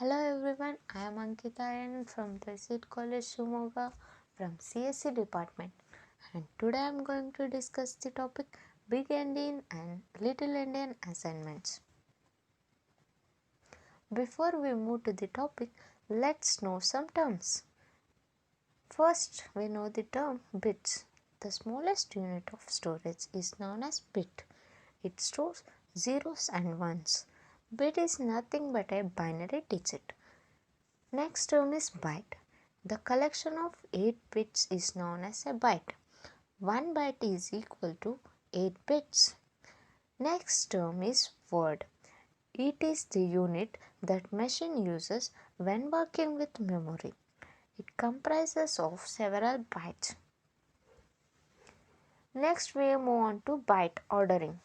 Hello everyone, I am Ankita and from the Seed College Shumoga from CSC department, and today I am going to discuss the topic Big endian and Little endian assignments. Before we move to the topic, let's know some terms. First, we know the term bits. The smallest unit of storage is known as bit. It stores zeros and ones. Bit is nothing but a binary digit. Next term is byte. The collection of 8 bits is known as a byte. 1 byte is equal to 8 bits. Next term is word. It is the unit that machine uses when working with memory. It comprises of several bytes. Next we move on to byte ordering.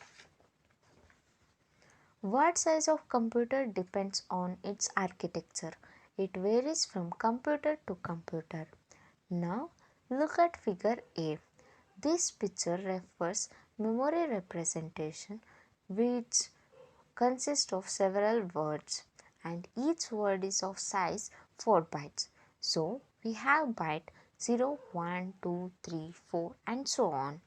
Word size of computer depends on its architecture. It varies from computer to computer. Now look at figure A. This picture refers memory representation which consists of several words and each word is of size 4 bytes. So we have byte 0, 1, 2, 3, 4 and so on.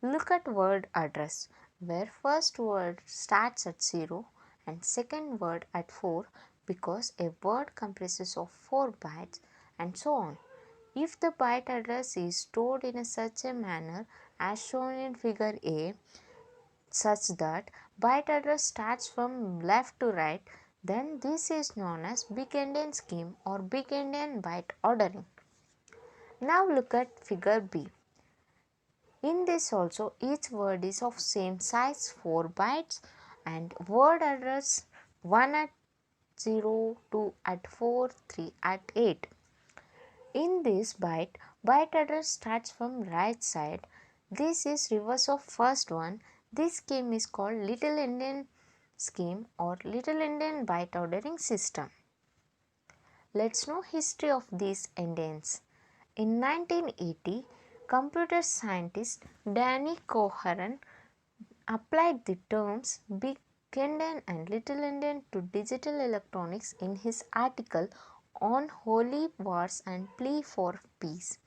Look at word address where first word starts at 0 and second word at 4 because a word comprises of 4 bytes and so on. If the byte address is stored in such a manner as shown in figure A, such that byte address starts from left to right, then this is known as big endian scheme or big endian byte ordering. Now look at figure B. In this also each word is of same size 4 bytes and word address 1 at 0, 2 at 4, 3 at 8. In this byte address starts from right side. This is reverse of first one. This scheme is called Little endian scheme or Little endian byte ordering system. Let's know history of these endians. In 1980, computer scientist Danny Cohen applied the terms big endian and little endian to digital electronics in his article on Holy Wars and Plea for Peace.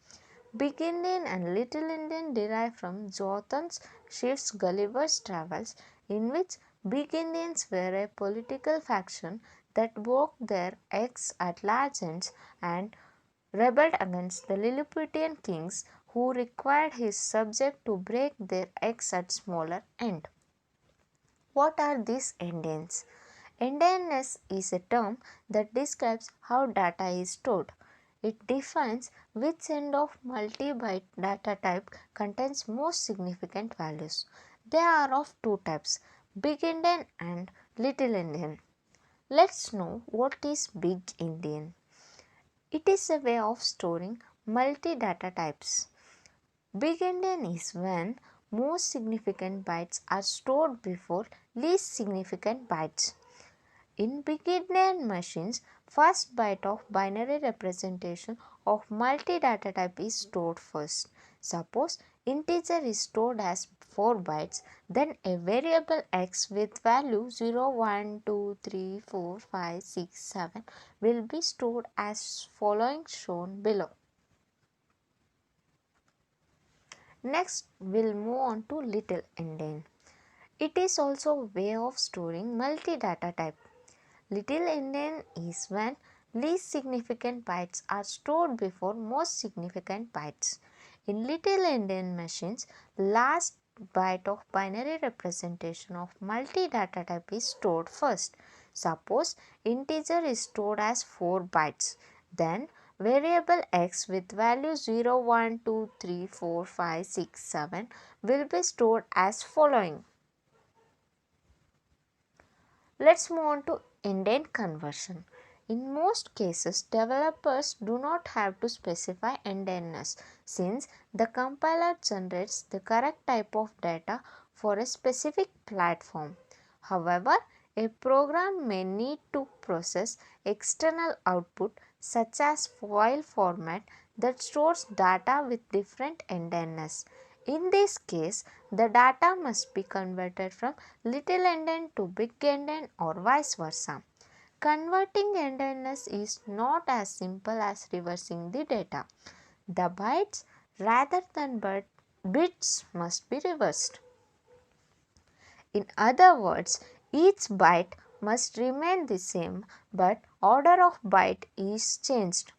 Big endian and little endian derive from Jonathan Swift's Gulliver's Travels, in which big Indians were a political faction that broke their eggs at large ends and rebelled against the Lilliputian kings who required his subjects to break their eggs at smaller end. What are these endians? Endianness is a term that describes how data is stored. It defines which end of multi-byte data type contains most significant values. They are of two types, big endian and little endian. Let's know what is big endian. It is a way of storing multi-data types. Big endian is when most significant bytes are stored before least significant bytes. In big endian machines, first byte of binary representation of multi-data type is stored first. Suppose integer is stored as 4 bytes, then a variable x with value 0, 1, 2, 3, 4, 5, 6, 7 will be stored as following shown below. Next, we'll move on to little endian. It is also a way of storing multi-data type. Little endian is when least significant bytes are stored before most significant bytes. In little endian machines, last byte of binary representation of multi-data type is stored first. Suppose integer is stored as 4 bytes. Then variable x with value 0, 1, 2, 3, 4, 5, 6, 7 will be stored as following. Let's move on to endian conversion. In most cases, developers do not have to specify endianness since the compiler generates the correct type of data for a specific platform. However, a program may need to process external output such as file format that stores data with different endianness. In this case, the data must be converted from little endian to big endian or vice versa. Converting endianness is not as simple as reversing the data. The bytes rather than bits must be reversed. In other words, each byte must remain the same but order of byte is changed.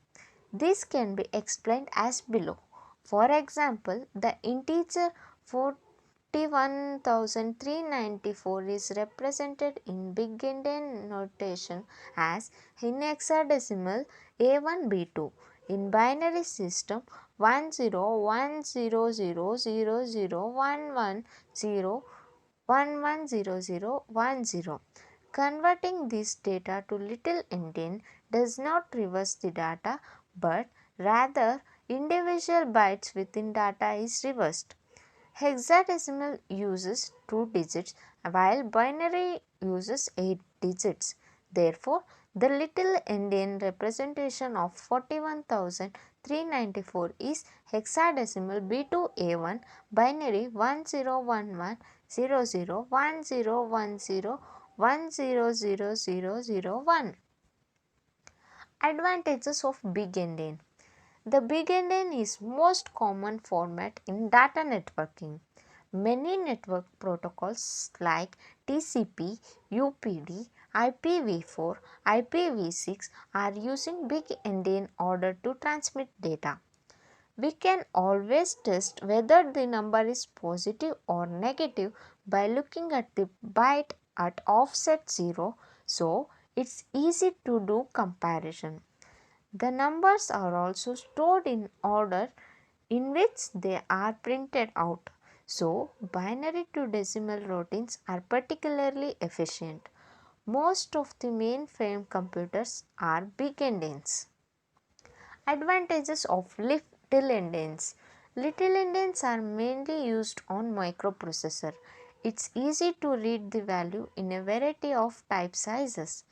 This can be explained as below. For example, the integer 41,394 is represented in big endian notation as in hexadecimal A1B2. In binary system 10100000110010. Converting this data to little endian does not reverse the data but rather individual bytes within data is reversed. Hexadecimal uses 2 digits while binary uses 8 digits. Therefore, the little endian representation of 41,394 is hexadecimal B2A1 binary 1011001010100001. Advantages of big endian. The big endian is most common format in data networking. Many network protocols like TCP, UPD, IPv4, IPv6 are using big endian order to transmit data. We can always test whether the number is positive or negative by looking at the byte at offset 0, so it's easy to do comparison. The numbers are also stored in order in which they are printed out. So, binary to decimal routines are particularly efficient. Most of the mainframe computers are big endians. Advantages of little endians. Little endians are mainly used on microprocessor. It's easy to read the value in a variety of type sizes.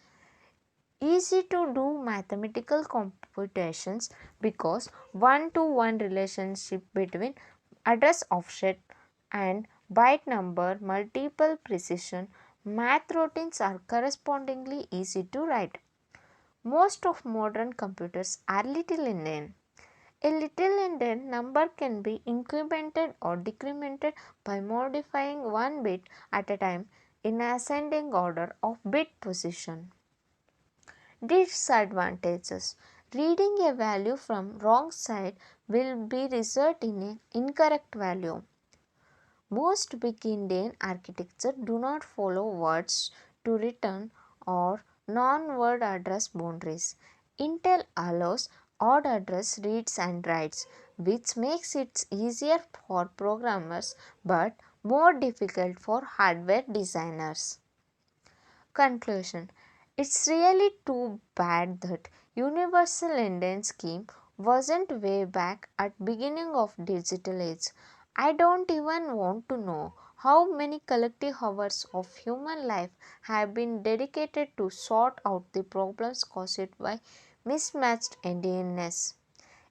Easy to do mathematical computations because one-to-one relationship between address offset and byte number multiple precision math routines are correspondingly easy to write. Most of modern computers are little endian. A little endian number can be incremented or decremented by modifying one bit at a time in ascending order of bit position. Disadvantages. Reading a value from wrong side will be result in an incorrect value. Most big endian architecture do not follow words to return or non-word address boundaries. Intel allows odd address reads and writes, which makes it easier for programmers but more difficult for hardware designers. Conclusion. It's really too bad that universal endian scheme wasn't way back at beginning of digital age. I don't even want to know how many collective hours of human life have been dedicated to sort out the problems caused by mismatched endianness.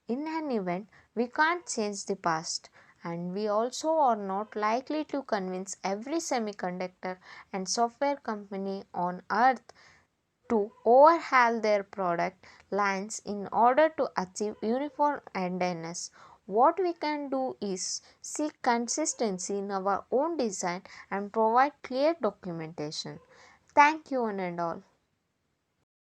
In an event, we can't change the past, and we also are not likely to convince every semiconductor and software company on earth to overhaul their product lines in order to achieve uniform endianness. What we can do is seek consistency in our own design and provide clear documentation. Thank you one and all.